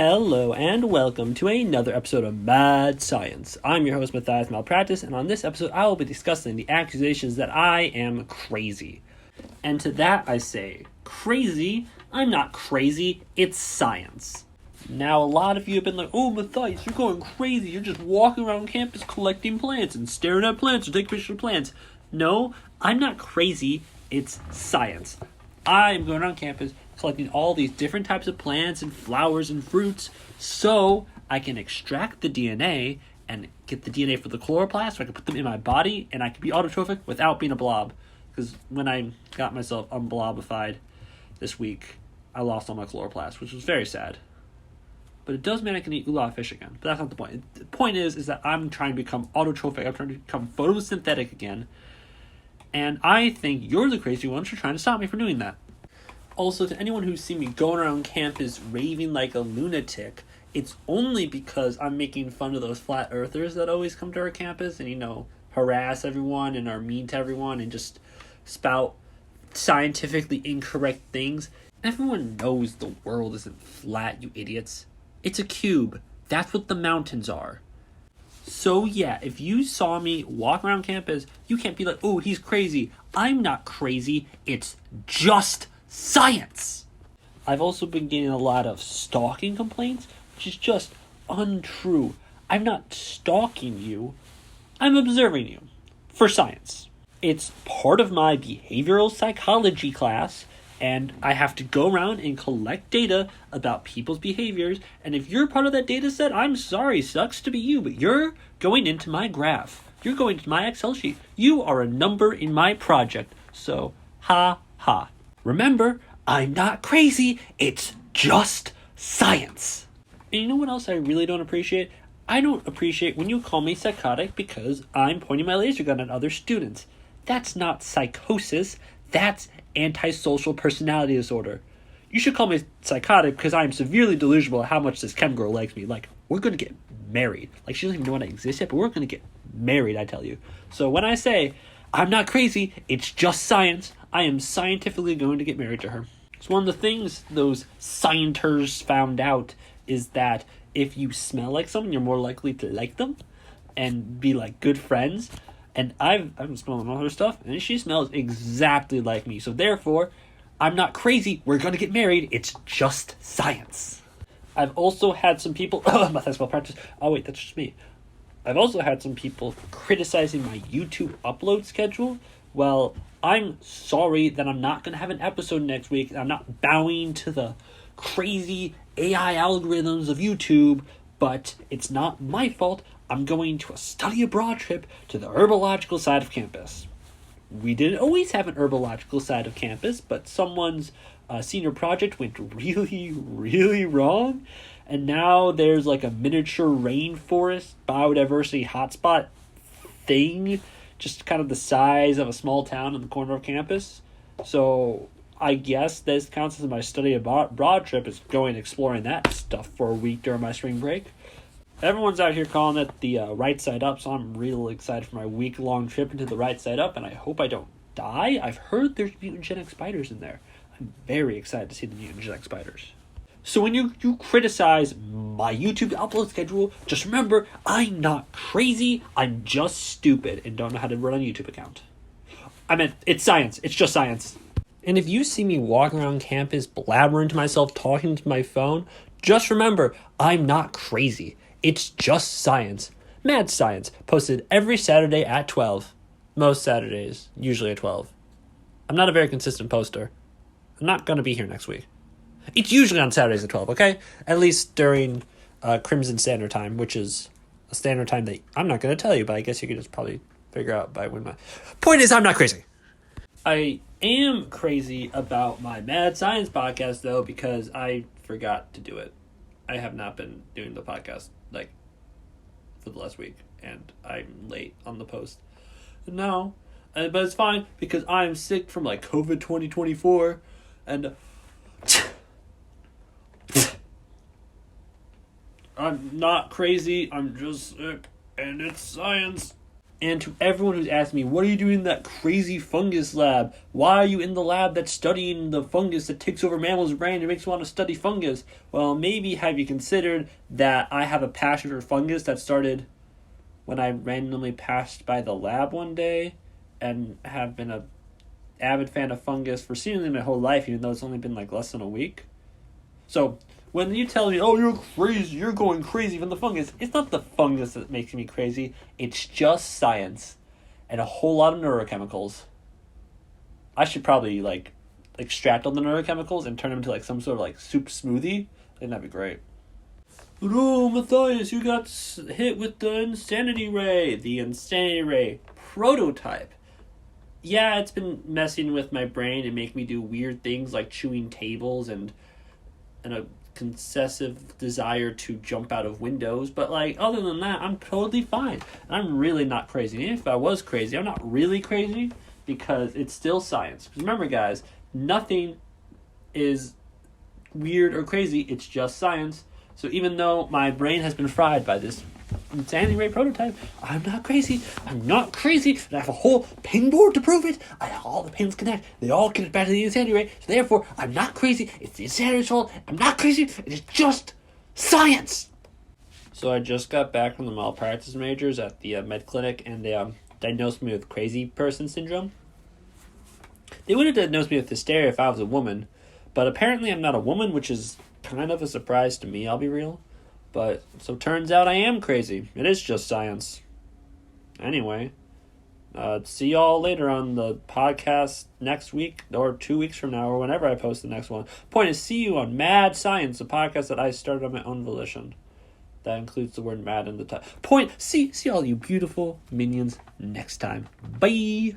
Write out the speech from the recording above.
Hello and welcome to another episode of Mad Science. I'm your host, Mathias Malpractice, and on this episode I will be discussing the accusations that I am crazy. And to that I say, crazy? I'm not crazy, it's science. Now a lot of you have been like, oh Mathias, you're going crazy, you're just walking around campus collecting plants and staring at plants or taking pictures of plants. No, I'm not crazy, it's science. I'm going around campus collecting all these different types of plants and flowers and fruits so I can extract the DNA and get the DNA for the chloroplast so I can put them in my body and I can be autotrophic without being a blob. Because when I got myself unblobified this week, I lost all my chloroplast, which was very sad. But it does mean I can eat a lot of fish again. But that's not the point. The point is that I'm trying to become autotrophic. I'm trying to become photosynthetic again. And I think you're the crazy ones for trying to stop me from doing that. Also, to anyone who's seen me going around campus raving like a lunatic, it's only because I'm making fun of those flat earthers that always come to our campus and, harass everyone and are mean to everyone and just spout scientifically incorrect things. Everyone knows the world isn't flat, you idiots. It's a cube. That's what the mountains are. So yeah, if you saw me walk around campus, you can't be like, oh, he's crazy. I'm not crazy. It's just science. I've also been getting a lot of stalking complaints, which is just untrue. I'm not stalking you. I'm observing you for science. It's part of my behavioral psychology class, and I have to go around and collect data about people's behaviors, and if you're part of that data set, I'm sorry, sucks to be you, but you're going into my graph. You're going to my Excel sheet. You are a number in my project, so ha ha. Remember, I'm not crazy, it's just science. And you know what else I really don't appreciate? I don't appreciate when you call me psychotic because I'm pointing my laser gun at other students. That's not psychosis, that's antisocial personality disorder. You should call me psychotic because I'm severely delusional at how much this chem girl likes me. Like, we're going to get married. Like, she doesn't even know I exist yet, but we're going to get married, I tell you. So when I say, I'm not crazy, it's just science, I am scientifically going to get married to her. So one of the things those scienters found out is that if you smell like someone, you're more likely to like them and be like good friends. And I've been smelling all her stuff, and she smells exactly like me. So therefore, I'm not crazy. We're going to get married. It's just science. I've also had some people... Mathias Malpractice. Oh, wait, that's just me. I've also had some people criticizing my YouTube upload schedule. Well, I'm sorry that I'm not going to have an episode next week. I'm not bowing to the crazy AI algorithms of YouTube, but it's not my fault. I'm going to a study abroad trip to the herbological side of campus. We didn't always have an herbological side of campus, but someone's senior project went really, really wrong. And now there's like a miniature rainforest biodiversity hotspot thing, just kind of the size of a small town in the corner of campus. So I guess this counts as my study abroad trip, is going exploring that stuff for a week during my spring break. Everyone's out here calling it the right side up, so I'm really excited for my week-long trip into the right side up, and I hope I don't die. I've heard there's mutagenic spiders in there. I'm very excited to see the mutagenic spiders. So when you criticize my YouTube upload schedule, just remember, I'm not crazy, I'm just stupid and don't know how to run a YouTube account. I meant, it's science. It's just science. And if you see me walking around campus, blabbering to myself, talking to my phone, just remember, I'm not crazy. It's just science. Mad Science, posted every Saturday at 12. Most Saturdays, usually at 12. I'm not a very consistent poster. I'm not going to be here next week. It's usually on Saturdays at 12, okay? At least during Crimson Standard Time, which is a standard time that I'm not going to tell you, but I guess you could just probably figure out by when my... Point is, I'm not crazy. I am crazy about my Mad Science podcast, though, because I forgot to do it. I have not been doing the podcast, for the last week, and I'm late on the post. No, but it's fine, because I'm sick from, COVID 2024, and... I'm not crazy, I'm just sick, and it's science. And to everyone who's asked me, what are you doing in that crazy fungus lab? Why are you in the lab that's studying the fungus that takes over mammals' brain and makes you want to study fungus? Well, maybe have you considered that I have a passion for fungus that started when I randomly passed by the lab one day and have been a avid fan of fungus for seemingly my whole life, even though it's only been like less than a week. So when you tell me, oh, you're crazy, you're going crazy from the fungus, it's not the fungus that makes me crazy. It's just science and a whole lot of neurochemicals. I should probably like extract all the neurochemicals and turn them into like some sort of like soup smoothie. I think that'd be great. Oh, Mathias, you got hit with the insanity ray. The insanity ray prototype. Yeah, it's been messing with my brain and making me do weird things like chewing tables and a concessive desire to jump out of windows, but like other than that, I'm totally fine. And I'm really not crazy. And if I was crazy, I'm not really crazy because it's still science. Because remember, guys, nothing is weird or crazy. It's just science. So even though my brain has been fried by this insanity ray prototype, I'm not crazy. I'm not crazy. And I have a whole pin board to prove it. All the pins connect. They all connect back to the insanity ray. So therefore, I'm not crazy. It's the insanity's fault. I'm not crazy. It's just science. So I just got back from the malpractice majors at the med clinic, and they diagnosed me with crazy person syndrome. They would have diagnosed me with hysteria if I was a woman, but apparently I'm not a woman, which is kind of a surprise to me, I'll be real. But, so turns out I am crazy. It is just science. Anyway, see y'all later on the podcast next week, or 2 weeks from now, or whenever I post the next one. Point is, see you on Mad Science, a podcast that I started on my own volition. That includes the word mad in the title. Point, see all you beautiful minions next time. Bye!